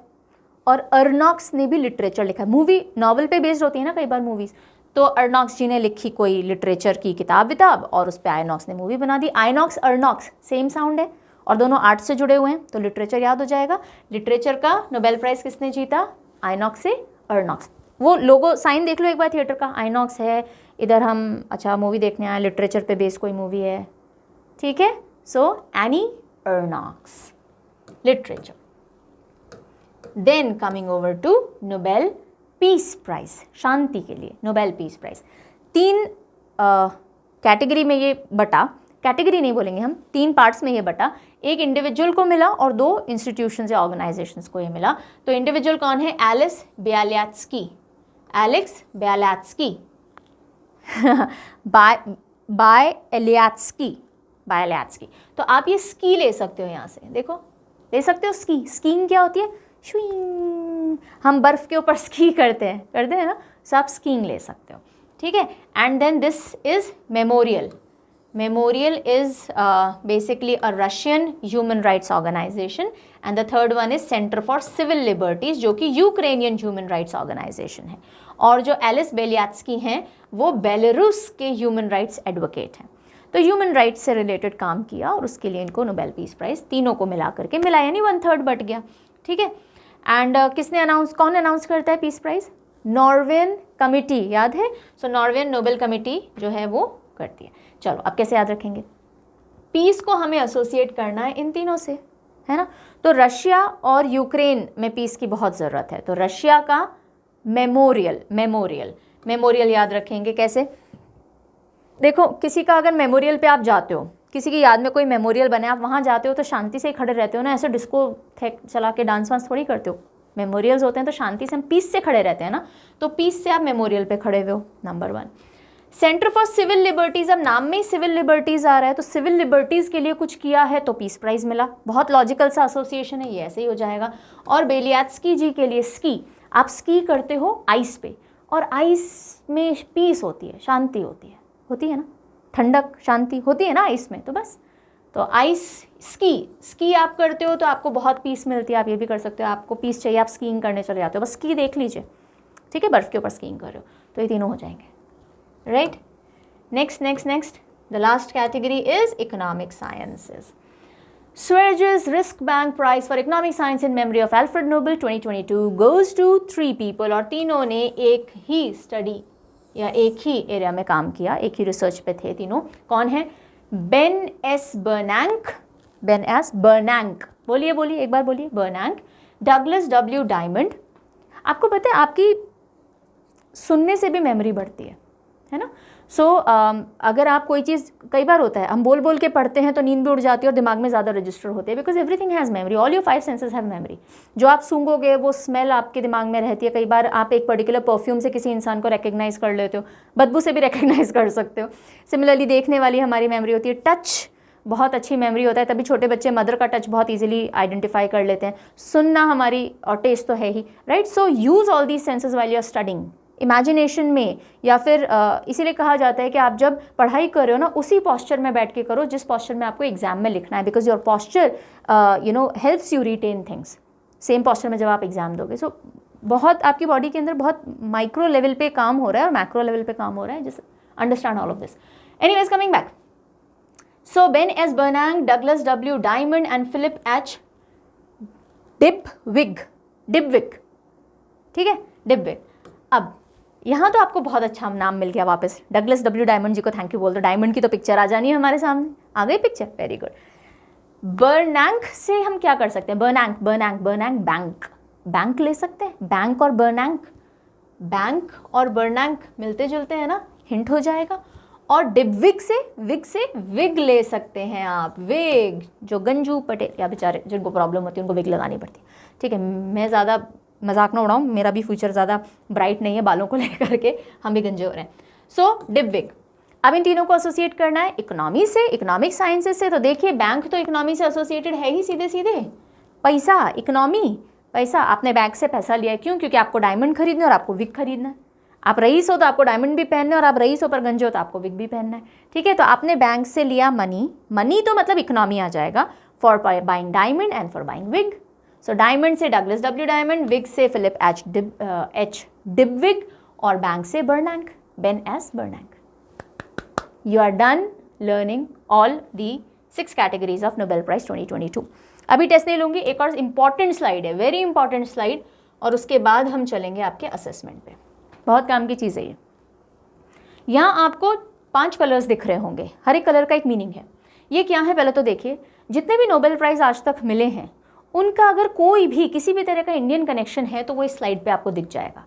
और अर्नॉक्स ने भी लिटरेचर लिखा है। मूवी नॉवल पे बेस्ड होती है ना कई बार मूवीज़, तो अर्नॉक्स जी ने लिखी कोई लिटरेचर की किताब और उस पर आइनॉक्स ने मूवी बना दी। आइनॉक्स अर्नॉक्स सेम साउंड है और दोनों आर्ट से जुड़े हुए हैं, तो लिटरेचर याद हो जाएगा। लिटरेचर का नोबेल प्राइज़ किसने जीता? आइनॉक्स से अर्नॉक्स। वो लोगो साइन देख लो एक बार थिएटर का, आइनॉक्स है, इधर हम अच्छा मूवी देखने आए, लिटरेचर पे बेस्ड कोई मूवी है, ठीक है। So Annie Ernaux literature. Then coming over to Nobel peace prize, शांति के लिए नोबेल पीस प्राइज। 3 कैटेगरी में ये बटा, कैटेगरी नहीं बोलेंगे हम, 3 पार्ट्स में ये बटा। एक इंडिविजुअल को मिला और 2 इंस्टीट्यूशंस या ऑर्गेनाइजेशंस को ये मिला। तो इंडिविजुअल कौन है? Ales Bialiatski, Alex Bialiatski Bialiatski. तो आप ये स्की ले सकते हो, यहाँ से देखो ले सकते हो स्की। स्कीइंग क्या होती है? शुइंग, हम बर्फ के ऊपर स्की करते हैं ना, सो आप स्कीइंग ले सकते हो, ठीक है। And then this is Memorial. Memorial is basically a Russian human rights organization and the third one is Center for Civil Liberties, जो कि यूक्रेनियन ह्यूमन राइट्स ऑर्गेनाइजेशन है। और जो एलिस बेलियात्स्की हैं वो बेलारूस के ह्यूमन राइट्स एडवोकेट हैं। तो ह्यूमन राइट्स से रिलेटेड काम किया और उसके लिए इनको नोबेल पीस प्राइज़ तीनों को मिला करके मिला, यानी 1/3 बट गया, ठीक है। एंड किसने अनाउंस, कौन अनाउंस करता है पीस प्राइज़? नॉर्वेन कमिटी, याद है? सो नॉर्वेन नोबेल कमिटी जो है वो करती है। चलो अब कैसे याद रखेंगे? पीस को हमें एसोसिएट करना है इन तीनों से, है ना। तो रशिया और यूक्रेन में पीस की बहुत ज़रूरत है, तो रशिया का मेमोरियल याद रखेंगे कैसे? देखो किसी का अगर मेमोरियल पे आप जाते हो, किसी की याद में कोई मेमोरियल बने, आप वहाँ जाते हो तो शांति से ही खड़े रहते हो ना, ऐसे डिस्को चला के डांस वांस थोड़ी करते हो। मेमोरियल्स होते हैं तो शांति से हम पीस से खड़े रहते हैं ना, तो पीस से आप मेमोरियल पे खड़े हुए हो, number 1। Center for Civil Liberties, अब नाम में ही सिविल लिबर्टीज़ आ रहा है, तो सिविल लिबर्टीज़ के लिए कुछ किया है तो पीस प्राइज़ मिला। बहुत लॉजिकल सा एसोसिएशन है, ये ऐसे ही हो जाएगा। और बेलियात्स्की जी के लिए स्की, आप स्की करते हो आइस पे, और आइस में पीस होती है, शांति होती है ना, ठंडक शांति होती है ना आइस में, तो बस तो आइस स्की आप करते हो तो आपको बहुत पीस मिलती है। आप ये भी कर सकते हो, आपको पीस चाहिए आप स्कीइंग करने चले जाते हो, बस स्की देख लीजिए, ठीक है, बर्फ़ के ऊपर स्कीइंग कर रहे हो, तो ये तीनों हो जाएंगे, right. Next the last category is economic sciences. Sverigers Risk Bank Prize for Economic Science in memory of Alfred Nobel 2022 goes to 3 people, और तीनों ने एक ही स्टडी या एक ही एरिया में काम किया, एक ही रिसर्च पे थे तीनों। कौन है? बेन एस बर्नांक, बोलिए एक बार बोलिए, बर्नांक। Douglas W diamond. आपको पता है आपकी सुनने से भी मेमोरी बढ़ती है ना। सो अगर आप कोई चीज़, कई बार होता है हम बोल के पढ़ते हैं तो नींद भी उड़ जाती है और दिमाग में ज़्यादा रजिस्टर होते हैं, because everything has memory, all your 5 senses have memory. जो आप सूंघोगे वो स्मेल आपके दिमाग में रहती है। कई बार आप एक पर्टिकुलर परफ्यूम से किसी इंसान को रिकग्नाइज कर लेते हो, बदबू से भी रिकग्नाइज कर सकते हो। सिमिलरली देखने वाली हमारी मेमोरी होती है। टच बहुत अच्छी मेमोरी होता है, तभी छोटे बच्चे मदर का टच बहुत ईजिली आइडेंटिफाई कर लेते हैं। सुनना हमारी, और टेस्ट तो है ही, right. So use all these senses while you are studying, imagination में, या फिर इसीलिए कहा जाता है कि आप जब पढ़ाई कर रहे हो ना उसी पॉस्चर में बैठ के करो जिस पॉस्चर में आपको एग्जाम में लिखना है, because your posture helps you retain things. Same posture में जब आप एग्जाम दोगे, सो बहुत आपकी बॉडी के अंदर बहुत माइक्रो लेवल पे काम हो रहा है और मैक्रो लेवल पे काम हो रहा है, just understand all of this. Anyways, coming back, so Ben S Bernanke, Douglas W Diamond and Philip H Dybvig, ठीक है, डिबविग। अब यहाँ तो आपको बहुत अच्छा नाम मिल गया वापस। डगलस डब्ल्यू डायमंड जी को थैंक यू बोल दो, डायमंड की तो पिक्चर आ जानी है हमारे सामने, आ गई पिक्चर, वेरी गुड। बर्नांक से हम क्या कर सकते हैं? बर्नांक बैंक ले सकते हैं। बैंक और बर्नांक मिलते जुलते हैं ना, हिंट हो जाएगा। और डिबविग से विग ले सकते हैं आप, विग, जो गंजू पटेल या बेचारे जिनको प्रॉब्लम होती है उनको विग लगानी पड़ती है, ठीक है। मैं ज़्यादा मजाक ना उड़ाऊँ, मेरा भी फ्यूचर ज़्यादा ब्राइट नहीं है बालों को लेकर के, हम भी गंजे हो रहे हैं। सो डिबविग। अब इन तीनों को एसोसिएट करना है इकोनॉमी से, इकोनॉमिक साइंसेस से। तो देखिए बैंक तो इकोनॉमी से एसोसिएटेड है ही सीधे सीधे, पैसा, इकोनॉमी, पैसा। आपने बैंक से पैसा लिया है, क्यों? क्योंकि आपको डायमंड खरीदना है और आपको विग खरीदना है। आप रईस हो तो आपको डायमंड भी पहनना है, और आप रईस हो पर गंजे हो तो आपको विग भी पहनना है, ठीक है। तो आपने बैंक से लिया मनी, मनी तो मतलब इकोनॉमी आ जाएगा, for buying diamond and for buying wig. So diamond से डगलस डब्ल्यू डायमंड, विग से फिलिप एच डिबविग, और बैंक से Bernanke, Ben S Bernanke. You are done learning all the 6 categories of Nobel Prize 2022. अभी टेस्ट नहीं लूँगी, एक और इम्पॉर्टेंट स्लाइड है, वेरी इंपॉर्टेंट स्लाइड, और उसके बाद हम चलेंगे आपके असेसमेंट पे। बहुत काम की चीज़ है ये। यहाँ आपको 5 कलर्स दिख रहे होंगे, हर एक कलर का एक मीनिंग है। ये क्या है पहले तो देखिए, जितने भी नोबेल प्राइज़ आज तक मिले हैं उनका अगर कोई भी किसी भी तरह का इंडियन कनेक्शन है तो वो इस स्लाइड पे आपको दिख जाएगा।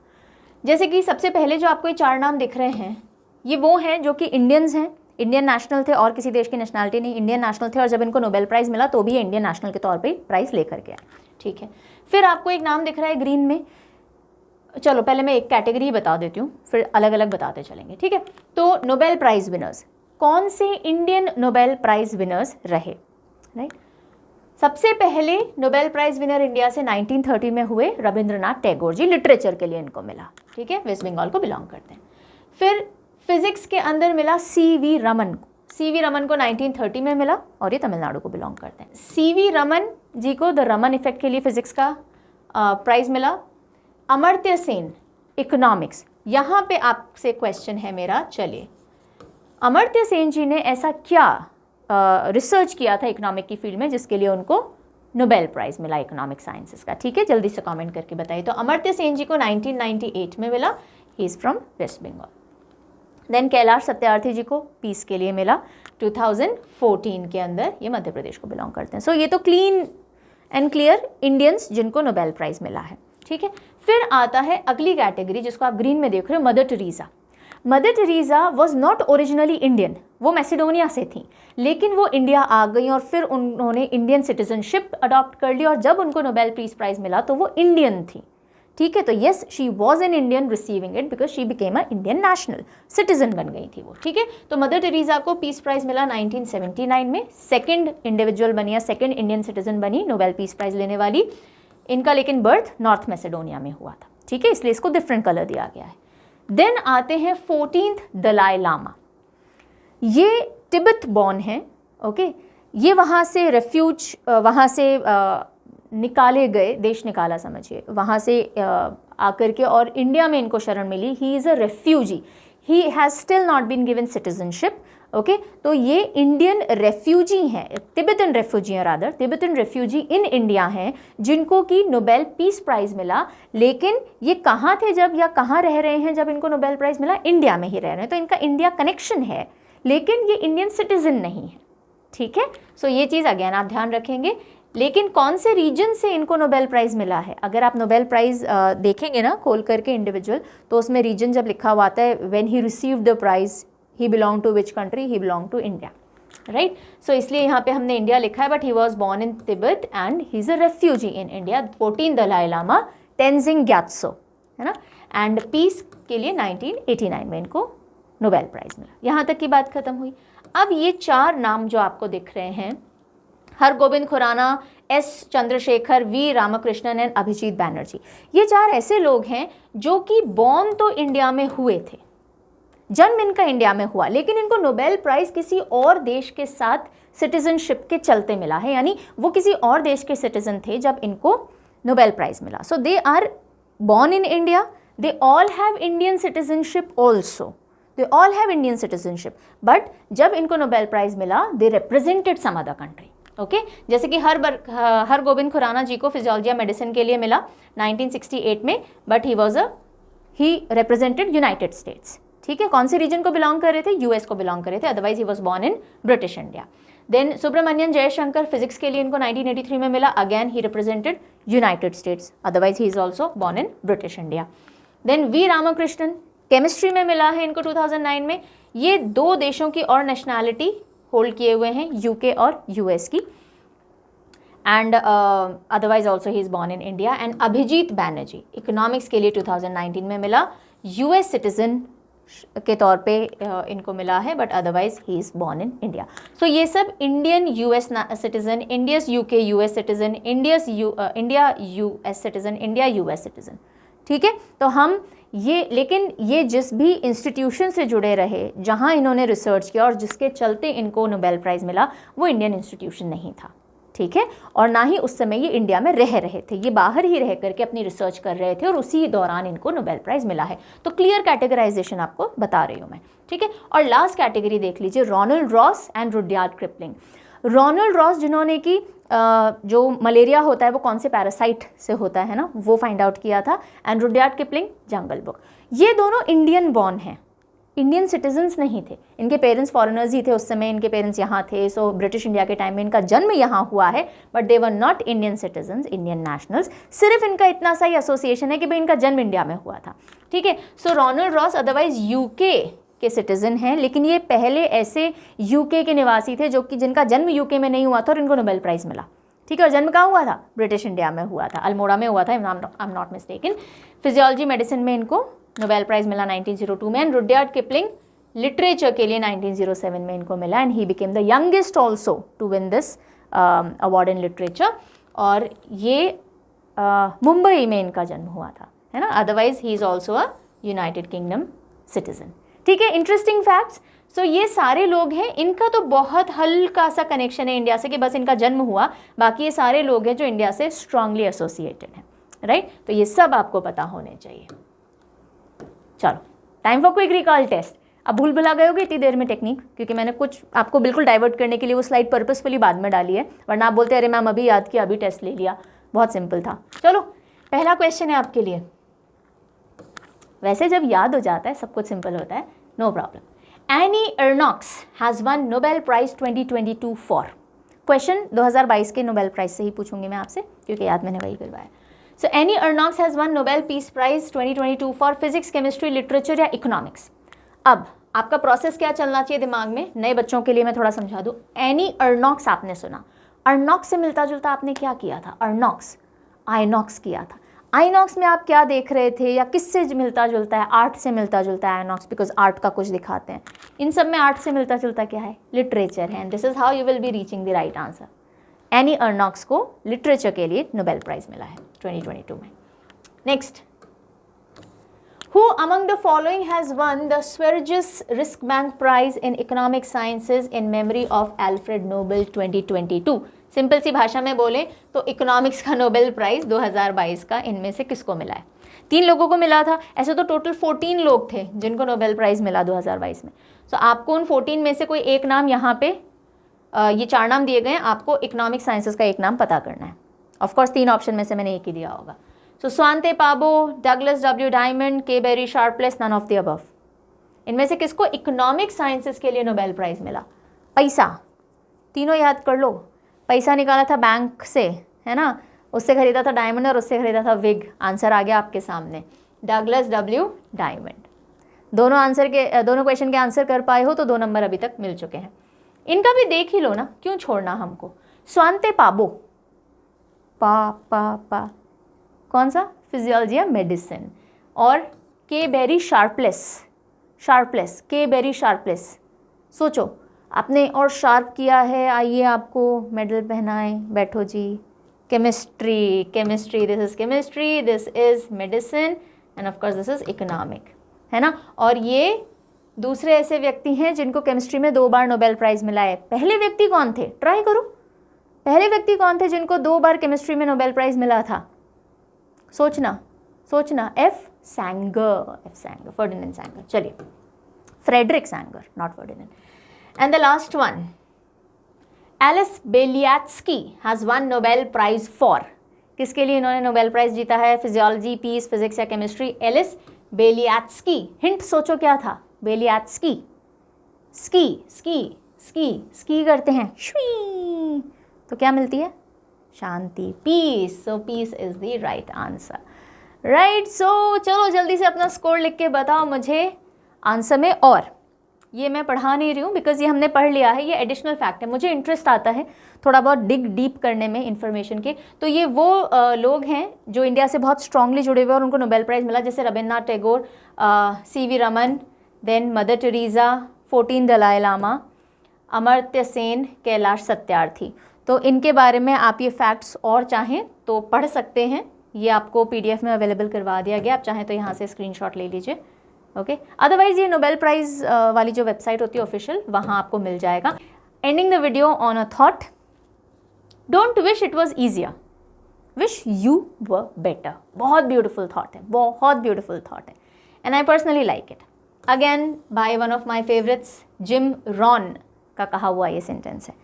जैसे कि सबसे पहले जो आपको ये 4 नाम दिख रहे हैं, ये वो हैं जो कि इंडियंस हैं, इंडियन नेशनल थे, और किसी देश की नेशनलिटी नहीं, इंडियन नेशनल थे, और जब इनको नोबेल प्राइज़ मिला तो भी इंडियन नेशनल के तौर पे प्राइज़ लेकर के आए, ठीक है। फिर आपको एक नाम दिख रहा है ग्रीन में, चलो पहले मैं एक कैटेगरी बता देती हूँ, फिर अलग अलग बताते चलेंगे, ठीक है। तो नोबेल प्राइज़ विनर्स, कौन से इंडियन नोबेल प्राइज़ विनर्स रहे, राइट। सबसे पहले नोबेल प्राइज़ विनर इंडिया से 1930 में हुए रविंद्रनाथ टैगोर जी, लिटरेचर के लिए इनको मिला, ठीक है, वेस्ट बंगाल को बिलोंग करते हैं। फिर फिजिक्स के अंदर मिला सीवी रमन को, सीवी रमन को 1930 में मिला, और ये तमिलनाडु को बिलोंग करते हैं। सीवी रमन जी को द रमन इफेक्ट के लिए फिजिक्स का प्राइज़ मिला। अमर्त्य सेन, इकोनॉमिक्स, यहाँ पे आपसे क्वेश्चन है मेरा, चलिए अमर्त्य सेन जी ने ऐसा क्या रिसर्च किया था इकोनॉमिक की फील्ड में जिसके लिए उनको नोबेल प्राइज़ मिला इकोनॉमिक साइंसेस का, ठीक है, जल्दी से कमेंट करके बताइए। तो अमर्त्य सेन जी को 1998 में मिला, he is from West Bengal. Then Kailash Satyarthi ji को पीस के लिए मिला 2014 के अंदर, ये मध्य प्रदेश को बिलोंग करते हैं। सो ये तो क्लीन एंड क्लियर इंडियंस जिनको नोबेल प्राइज़ मिला है, ठीक है। फिर आता है अगली कैटेगरी जिसको आप ग्रीन में देख रहे हो, mother Teresa. Mother Teresa was not originally Indian, वो मैसेडोनिया से थी, लेकिन वो इंडिया आ गई और फिर उन्होंने इंडियन सिटीजनशिप अडॉप्ट कर ली, और जब उनको नोबेल पीस प्राइज़ मिला तो वो इंडियन थी, ठीक है। तो yes, she was an Indian receiving it because she became a Indian national, citizen बन गई थी वो, ठीक है। तो मदर टेरेसा को पीस प्राइज़ मिला 1979 में, सेकंड इंडिविजुअल बनी या सेकंड इंडियन सिटीजन बनी नोबेल पीस प्राइज़ लेने वाली। इनका लेकिन बर्थ नॉर्थ मैसेडोनिया में हुआ था, ठीक है, इसलिए इसको डिफरेंट कलर दिया गया है। देन आते हैं 14th दलाई लामा, ये तिब्बत बॉर्न है, ओके। ये वहाँ से रेफ्यूज, वहाँ से निकाले गए, देश निकाला समझिए, वहाँ से आकर के, और इंडिया में इनको शरण मिली। He is a refugee, he has still not been given citizenship, okay. तो ये इंडियन रेफ्यूजी हैं, तिब्बतन रेफ्यूजी हैं, rather Tibetan refugee in India हैं जिनको कि नोबेल पीस प्राइज़ मिला। लेकिन ये कहाँ थे जब, या कहाँ रह रहे हैं जब इनको नोबेल प्राइज़ मिला? इंडिया में ही रह रहे हैं, तो इनका इंडिया कनेक्शन है, लेकिन ये इंडियन सिटीजन नहीं है, ठीक है। सो ये चीज़ अगेन आप ध्यान रखेंगे। लेकिन कौन से रीजन से इनको नोबेल प्राइज़ मिला है? अगर आप नोबेल प्राइज़ देखेंगे ना खोल करके इंडिविजुअल, तो उसमें रीजन जब लिखा हुआ आता है, when he received the prize he belong to which country, he belong to India, right. So इसलिए यहाँ पे हमने इंडिया लिखा है, but he was born in Tibet and he is a refugee in India. 14 Dalai Lama, Tenzin Gyatso, है ना। एंड पीस के लिए 1989 में इनको नोबेल प्राइज़ मिला। यहाँ तक की बात खत्म हुई। अब ये 4 नाम जो आपको दिख रहे हैं, Hargobind Khorana, S Chandrasekhar, V Ramakrishnan and Abhijit Banerjee, ये 4 ऐसे लोग हैं जो कि बॉर्न तो इंडिया में हुए थे, जन्म इनका इंडिया में हुआ, लेकिन इनको नोबेल प्राइज़ किसी और देश के साथ सिटीजनशिप के चलते मिला है, यानी वो किसी और देश के सिटीजन थे जब इनको नोबेल प्राइज़ मिला। So they are born in India, they all have Indian citizenship also, they all have Indian citizenship, but जब इनको नोबेल प्राइज़ मिला they represented some other country, okay. जैसे कि हरगोविंद खुराना जी को फिजियोलॉजी या मेडिसिन के लिए मिला 1968 में, but he represented United states, ठीक है। कौन से रीजन को बिलोंग कर रहे थे? यूएस को बिलोंग कर रहे थे, otherwise he was born in British India. Then Subrahmanyan Jaishankar, physics के लिए इनको 1983 में मिला, again he represented United States, otherwise he is also born in British India. Then V Ramakrishnan, chemistry में मिला है इनको 2009 में। ये 2 देशों की और नेशनैलिटी होल्ड किए हुए हैं, यूके और यूएस की। And otherwise also he is born in India. And Abhijit Banerjee economics के लिए 2019 में मिला, यूएस सिटीजन के तौर पे इनको मिला है, but otherwise he is born in India. So ये सब Indian US citizen, Indians UK US citizen, India US citizen, India US citizen, ठीक है। तो हम ये, लेकिन ये जिस भी इंस्टीट्यूशन से जुड़े रहे जहाँ इन्होंने रिसर्च किया और जिसके चलते इनको नोबेल प्राइज़ मिला, वो इंडियन इंस्टीट्यूशन नहीं था, ठीक है। और ना ही उस समय ये इंडिया में रह रहे थे, ये बाहर ही रह करके अपनी रिसर्च कर रहे थे और उसी दौरान इनको नोबेल प्राइज़ मिला है। तो क्लियर कैटेगराइजेशन आपको बता रही हूँ मैं, ठीक है। और लास्ट कैटेगरी देख लीजिए, Ronald Ross and Rudyard Kipling. Ronald Ross जिन्होंने कि जो मलेरिया होता है वो कौन से पैरासाइट से होता है ना, वो फाइंड आउट किया था। And Rudyard Kipling jungle book. ये दोनों इंडियन बॉर्न हैं, इंडियन सिटीजन्स नहीं थे। इनके पेरेंट्स फॉरेनर्स ही थे उस समय, इनके पेरेंट्स यहाँ थे। सो ब्रिटिश इंडिया के टाइम में इनका जन्म यहाँ हुआ है, but they were not Indian citizens, Indian nationals. सिर्फ इनका इतना सा ही एसोसिएशन है कि भाई इनका जन्म इंडिया में हुआ था, ठीक है। सो रोनाल्ड रॉस अदरवाइज यूके के सिटीजन हैं, लेकिन ये पहले ऐसे यूके के निवासी थे जो कि जिनका जन्म यूके में नहीं हुआ था और इनको नोबेल प्राइज़ मिला, ठीक है। और जन्म कहाँ हुआ था? ब्रिटिश इंडिया में हुआ था, अल्मोड़ा में हुआ था, I am not mistaken. Physiology medicine में इनको नोबेल प्राइज़ मिला 1902 में। एंड रुडयार्ड किपलिंग लिटरेचर के लिए 1907 में इनको मिला। And he became the youngest also to win this award in literature. और ये मुंबई में इनका जन्म हुआ था, है ना। Otherwise he is also a United kingdom citizen, ठीक है। Interesting facts. सो ये सारे लोग हैं, इनका तो बहुत हल्का सा कनेक्शन है इंडिया से कि बस इनका जन्म हुआ, बाकी ये सारे लोग हैं जो इंडिया से स्ट्रांगली एसोसिएटेड हैं, राइट। तो ये सब आपको पता होने चाहिए। चलो, time for quick recall test. अब भूल भुला गए होगे इतनी देर में टेक्निक, क्योंकि मैंने कुछ आपको बिल्कुल डाइवर्ट करने के लिए वो स्लाइड पर्पसफुली बाद में डाली है, वरना आप बोलते अरे मैम अभी याद किया, अभी टेस्ट ले लिया। बहुत सिंपल था। चलो, पहला क्वेश्चन है आपके लिए। वैसे जब याद हो जाता है सब कुछ सिंपल होता है, no problem. Annie Ernaux has won Nobel prize 2022 for. Question 2022 के नोबेल प्राइज़ से ही पूछूंगी मैं आपसे, क्योंकि याद मैंने वही करवाया। So Annie Ernaux has won Nobel peace prize 2022 for physics, chemistry, literature या इकोनॉमिक्स। अब आपका प्रोसेस क्या चलना चाहिए दिमाग में, नए बच्चों के लिए मैं थोड़ा समझा दूँ। एनी अर्नॉक्स आपने सुना, अर्नॉक्स से मिलता जुलता आपने क्या किया था? अर्नॉक्स, आइनॉक्स किया था। आइनॉक्स में आप क्या देख रहे थे या किससे मिलता जुलता है? आर्ट से मिलता जुलता है आइनॉक्स, बिकॉज आर्ट का कुछ दिखाते हैं। इन सब में आर्ट से मिलता जुलता क्या है? लिटरेचर है। And this is how you will be reaching the right answer. Annie Ernaux को लिटरेचर के लिए नोबेल प्राइज़ मिला है 2022 में। Next, Who among the following has won the Sveriges Riksbank Prize in Economic Sciences in memory of Alfred Nobel 2022? Simple सी भाषा में बोले तो इकोनॉमिक्स का नोबेल प्राइज़ 2022 का इनमें से किसको मिला है? 3 लोगों को मिला था। ऐसे तो टोटल 14 लोग थे जिनको नोबेल प्राइज़ मिला 2022 में। सो आपको उन 14 में से कोई एक नाम यहाँ पे, ये 4 नाम दिए गए हैं, आपको इकोनॉमिक साइंसेस का एक नाम पता करना है। ऑफकोर्स 3 ऑप्शन में से मैंने एक ही दिया होगा। So Svante Pääbo, Douglas W Diamond, K Barry Sharpless, none of the above. इनमें से किसको इकोनॉमिक साइंसेस के लिए नोबेल प्राइज़ मिला? पैसा, तीनों याद कर लो। पैसा निकाला था बैंक से, है ना, उससे खरीदा था डायमंड और उससे खरीदा था विग। आंसर आ गया आपके सामने, डगलस डब्ल्यू डायमंड। दोनों क्वेश्चन के आंसर कर पाए हो तो 2 नंबर अभी तक मिल चुके हैं। इनका भी देख ही लो ना, क्यों छोड़ना हमको। स्वांते पाबो, पा कौन सा? फिजियोलॉजी या मेडिसिन। और के बेरी शार्पलेस, के बेरी शार्पलेस। सोचो, आपने और शार्प किया है, आइए आपको मेडल पहनाएं, बैठो जी। Chemistry, this is chemistry, this is medicine and of course this is economic, है ना। और ये दूसरे ऐसे व्यक्ति हैं जिनको केमिस्ट्री में 2 बार नोबेल प्राइज़ मिला है। पहले व्यक्ति कौन थे? ट्राई करो, पहले व्यक्ति कौन थे जिनको 2 बार केमिस्ट्री में नोबेल प्राइज़ मिला था? सोचना। F Sanger, Ferdinand Sanger. चलिए, Frederick Sanger, not Ferdinand. And the last one, Ales Bialiatski has won Nobel prize for. किसके लिए इन्होंने नोबेल प्राइज़ जीता है? फिजियोलॉजी, पीस, फिजिक्स या केमिस्ट्री? Ales Bialiatski. हिंट सोचो क्या था? बेलियात्स्की, स्की करते हैं, श्वी, तो क्या मिलती है? शांति, peace. So peace is the right answer. Right, so चलो जल्दी से अपना स्कोर लिख के बताओ मुझे आंसर में। और ये मैं पढ़ा नहीं रही हूँ बिकॉज ये हमने पढ़ लिया है, ये एडिशनल फैक्ट है। मुझे इंटरेस्ट आता है थोड़ा बहुत डिग डीप करने में इन्फॉर्मेशन के। तो ये वो लोग हैं जो इंडिया से बहुत स्ट्रांगली जुड़े हुए और उनको नोबेल प्राइज़ मिला, जैसे Rabindranath Tagore, CV Raman, then Mother Teresa, 14 Dalai Lama, Amartya Sen, Kailash Satyarthi. तो इनके बारे में आप ये फैक्ट्स और चाहें तो पढ़ सकते हैं, ये आपको PDF में अवेलेबल करवा दिया गया, आप चाहें तो यहाँ से स्क्रीनशॉट ले लीजिए। ओके, अदरवाइज ये नोबेल प्राइज़ वाली जो वेबसाइट होती है ऑफिशियल, वहाँ आपको मिल जाएगा। Ending the video on a thought, don't wish it was easier, wish you were better. बहुत ब्यूटिफुल थॉट है, बहुत ब्यूटिफुल थॉट है, and I personally like it. Again by one of my favourites, Jim Rohn का कहा हुआ ये सेंटेंस है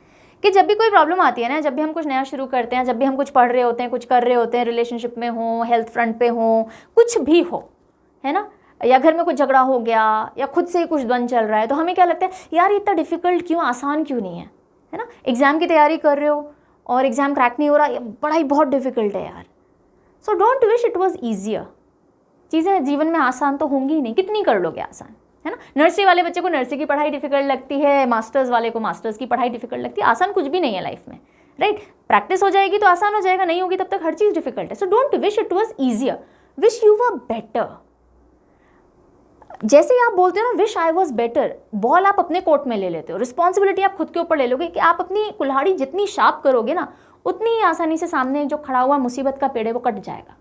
कि जब भी कोई प्रॉब्लम आती है ना, जब भी हम कुछ नया शुरू करते हैं, जब भी हम कुछ पढ़ रहे होते हैं, कुछ कर रहे होते हैं, रिलेशनशिप में हो, हेल्थ फ्रंट पे हो, कुछ भी हो, है ना, या घर में कुछ झगड़ा हो गया, या खुद से ही कुछ द्वंद चल रहा है, तो हमें क्या लगता है, यार इतना डिफिकल्ट क्यों, आसान क्यों नहीं है ना। एग्जाम की तैयारी कर रहे हो और एग्जाम क्रैक नहीं हो रहा, पढ़ाई बहुत डिफिकल्ट है यार। So don't wish it was easier. चीज़ें जीवन में आसान तो होंगी ही नहीं, कितनी कर लोगे आसान, है ना। नर्सरी वाले बच्चे को नर्सरी की पढ़ाई डिफिकल्ट लगती है, मास्टर्स वाले को मास्टर्स की पढ़ाई डिफिकल्ट लगती है। आसान कुछ भी नहीं है लाइफ में, राइट। प्रैक्टिस हो जाएगी तो आसान हो जाएगा, नहीं होगी तब तक हर चीज़ डिफिकल्ट है। So don't wish it was easier, wish you were better. जैसे ही आप बोलते हो ना wish I was better, ball आप अपने कोर्ट में ले लेते हो, रिस्पॉन्सिबिलिटी आप खुद के ऊपर ले लोगे कि आप अपनी कुल्हाड़ी जितनी शार्प करोगे ना, उतनी ही आसानी से सामने जो खड़ा हुआ मुसीबत का पेड़ है वो कट जाएगा,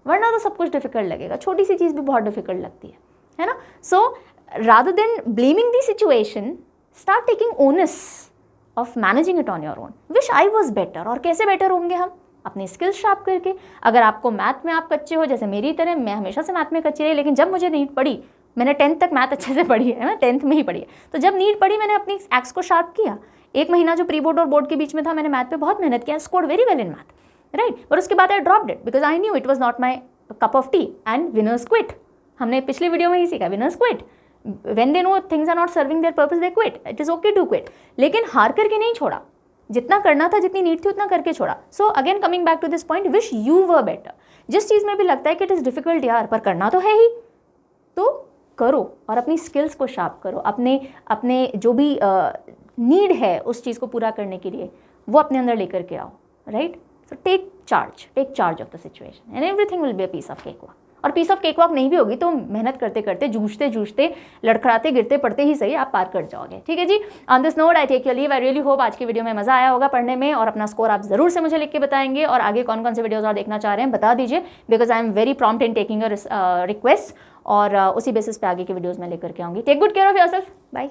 वरना तो सब कुछ डिफिकल्ट लगेगा, छोटी सी चीज़ भी बहुत डिफिकल्ट लगती है ना। So rather than blaming the situation, start taking onus of managing it on your own. Wish I was better. और कैसे बेटर होंगे हम? अपनी स्किल्स शार्प करके। अगर आपको मैथ में आप कच्चे हो, जैसे मेरी तरह, मैं हमेशा से मैथ में कच्ची रही, लेकिन जब मुझे नीड पड़ी, मैंने 10th तक मैथ अच्छे से पढ़ी है, मैं 10th में ही पढ़ी है, तो जब नीड पड़ी मैंने अपनी एक्स को शार्प किया। 1 महीना जो प्री बोर्ड और बोर्ड के बीच में था, मैंने मैथ पे बहुत मेहनत किया, scored very well in math, right. और उसके बाद I dropped it because I knew it was not my cup of tea and winners quit. हमने पिछली वीडियो में ही सीखा, winners quit, when they know things are not serving their purpose they quit, it is okay to quit. लेकिन हार करके नहीं छोड़ा, जितना करना था, जितनी नीड थी उतना करके छोड़ा। So again coming back to this point, wish you were better. जिस चीज़ में भी लगता है कि इट इज़ डिफिकल्ट यार, पर करना तो है ही, तो करो और अपनी स्किल्स को शार्प करो। अपने जो भी नीड है उस चीज़ को पूरा करने के लिए, वो अपने अंदर लेकर के आओ, right. So take charge of the situation and everything will be a piece of cake walk. और पीस ऑफ केक वॉक नहीं भी होगी तो मेहनत करते करते, जूझते लड़खड़ाते गिरते पड़ते ही सही, आप पार कर जाओगे, ठीक है जी। On this note I take your leave. I really hope आज की वीडियो में मजा आया होगा पढ़ने में, और अपना स्कोर आप जरूर से मुझे लिख के बताएंगे, और आगे कौन कौन से वीडियोज और देखना चाह रहे हैं बता दीजिए, because I am very prompt in taking your request, और उसी बेसिस पे आगे के वीडियोज़ में लेकर के आऊँगी। Take good care of yourself, bye.